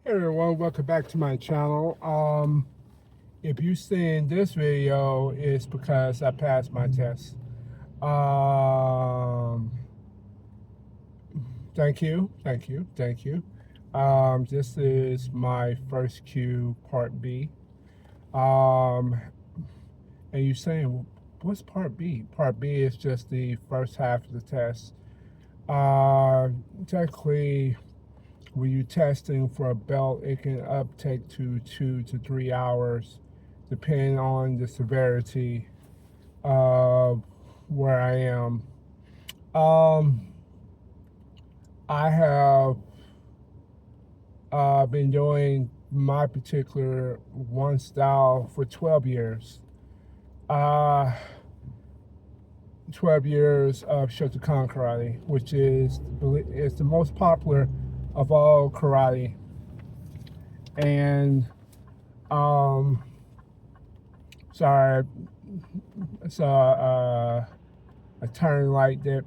Hey everyone, welcome back to my channel. If you're seeing this video, it's because I passed my test. Um, thank you, thank you, thank you. This is my first Q Part B. And you're saying, what's Part B? Part B is just the first half of the test. Technically, when you're testing for a belt, it can uptake to 2 to 3 hours, depending on the severity of where I am. I have been doing my particular one style for 12 years. 12 years of Shotokan karate, which is the most popular of all karate. And sorry, I saw a turn light that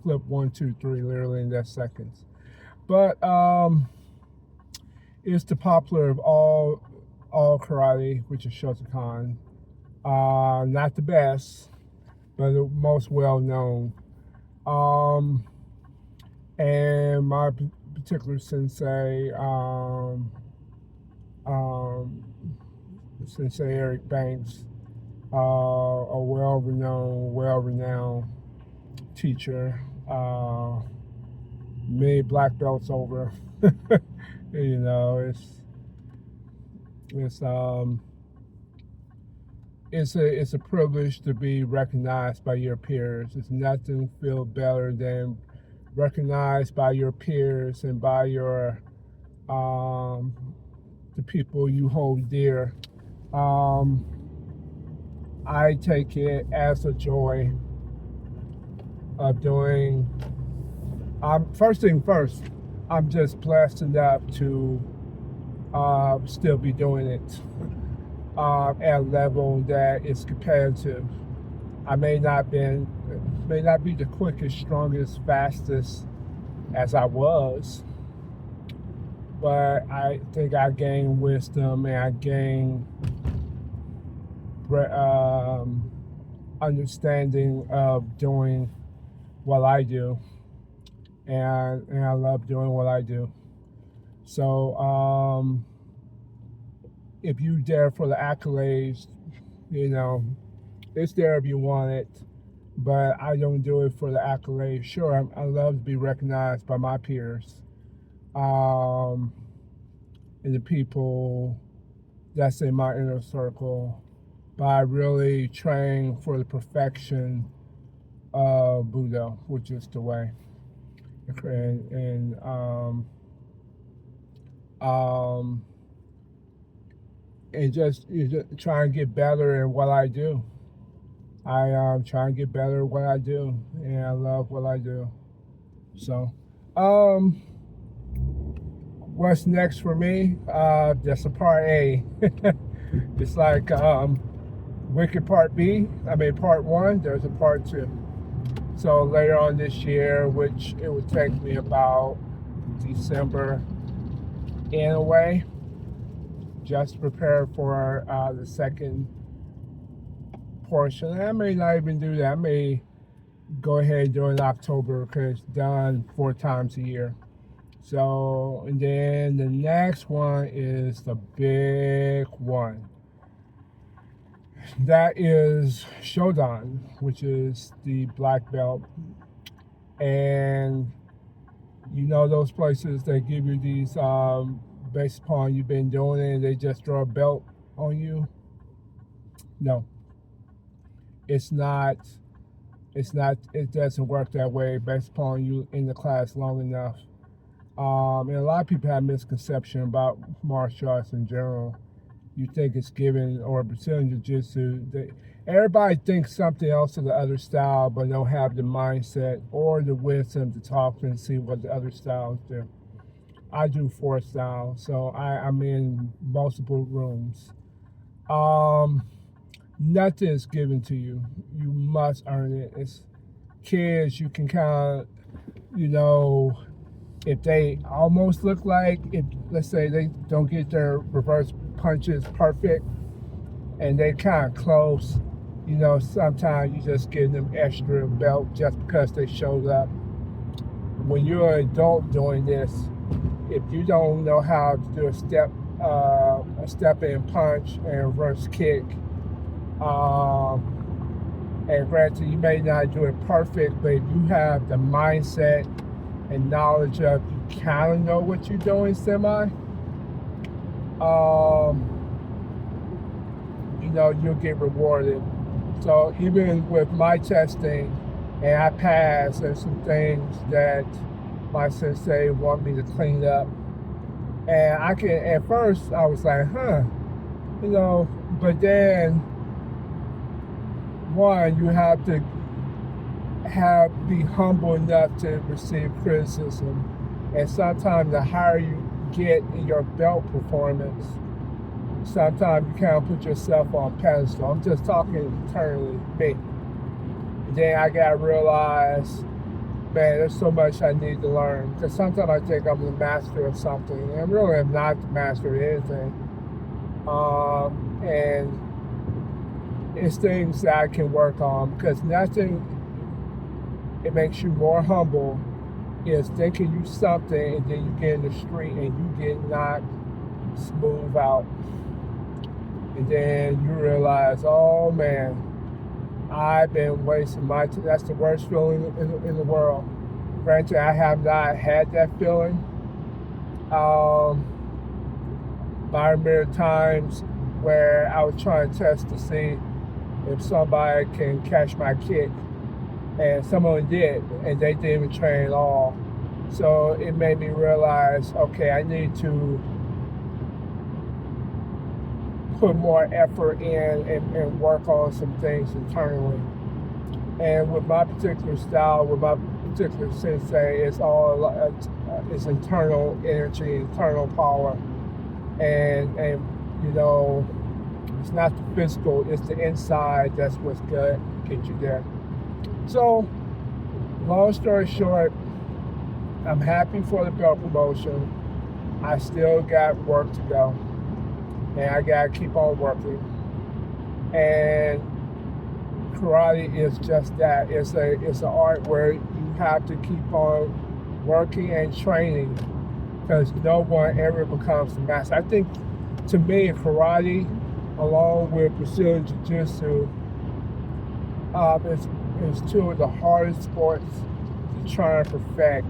flipped 1, 2, 3 literally in that seconds. But it's the popular of all karate, which is Shotokan. Not the best, but the most well known. And my particular sensei, Sensei Eric Banks, a well-renowned teacher, many black belts over. You know, it's a privilege to be recognized by your peers. It's nothing feel better than recognized by your peers and by your the people you hold dear. I take it as a joy of doing. First thing first, I'm just blessed enough to still be doing it at a level that is competitive. I may not be the quickest, strongest, fastest as I was, but I think I gained wisdom and I gained understanding of doing what I do, and I love doing what I do. So if you there for the accolades, you know, it's there if you want it, but I don't do it for the accolades. Sure, I love to be recognized by my peers, and the people that's in my inner circle, but I really train for the perfection of Buddha, which is the way. And just try and get better in what I do. I try and get better at what I do, and I love what I do. So, what's next for me? That's a part A. It's like Wicked Part B. I mean, Part 1. There's a Part 2. So later on this year, which it would take me about December in a way, just to prepare for the second portion. I may not even do that. I may go ahead and do it in October because it's done 4 times a year. So, and then the next one is the big one. That is Shodan, which is the black belt. And you know those places that give you these, based upon you've been doing it, they just throw a belt on you? No. It doesn't work that way based upon you in the class long enough. And a lot of people have misconception about martial arts in general. You think it's given, or Brazilian Jiu-Jitsu. Everybody thinks something else of the other style, but don't have the mindset or the wisdom to talk and see what the other styles do. I do 4 styles, so I'm in multiple rooms. Nothing is given to you. You must earn it. It's kids, you can kind of, you know, if they almost look like, if let's say they don't get their reverse punches perfect and they kind of close, sometimes you just give them extra belt just because they showed up. When you're an adult doing this, if you don't know how to do a step in punch and reverse kick, and granted, you may not do it perfect, but if you have the mindset and knowledge of you kind of know what you're doing you'll get rewarded. So even with my testing, and I passed, there's some things that my sensei want me to clean up. And at first I was like, but then one, you have to be humble enough to receive criticism. And sometimes the higher you get in your belt performance, sometimes you kind of put yourself on pedestal. I'm just talking internally, me. And then I got to realize, man, there's so much I need to learn. Because sometimes I think I'm the master of something, and I really am not the master of anything. And it's things that I can work on, because nothing, it makes you more humble, is thinking you something and then you get in the street and you get knocked smooth out. And then you realize, oh man, I've been wasting my time. That's the worst feeling in the world. Granted, I have not had that feeling. But I remember times where I was trying to test to see if somebody can catch my kick, and someone did, and they didn't even train at all. So it made me realize, okay, I need to put more effort in and work on some things internally. And with my particular style, with my particular sensei, it's internal energy, internal power, and it's not the physical, it's the inside. That's what's good to get you there. So, long story short, I'm happy for the belt promotion. I still got work to go, and I gotta keep on working. And karate is just that. It's an art where you have to keep on working and training, because no one ever becomes the master. I think, to me, karate, along with Brazilian Jiu-Jitsu, is two of the hardest sports to try and perfect,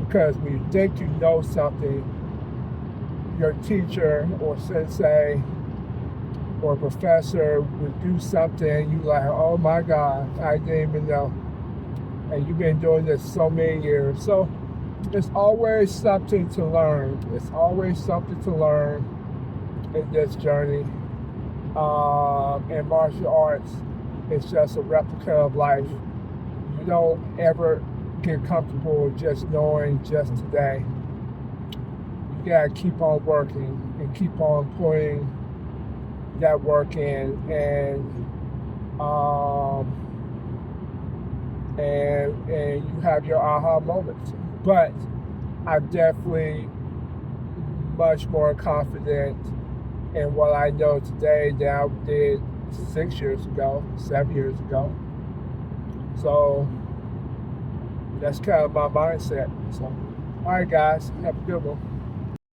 because when you think you know something, your teacher or sensei or professor would do something and you like, oh my God, I didn't even know. And you've been doing this so many years. So there's always something to learn. There's always something to learn in this journey. And martial arts is just a replica of life. You don't ever get comfortable just knowing just today. You gotta keep on working and keep on putting that work in, and you have your aha moments. But I'm definitely much more confident in what I know today than I did 6 years ago, 7 years ago. So that's kind of my mindset. So, all right, guys, have a good one.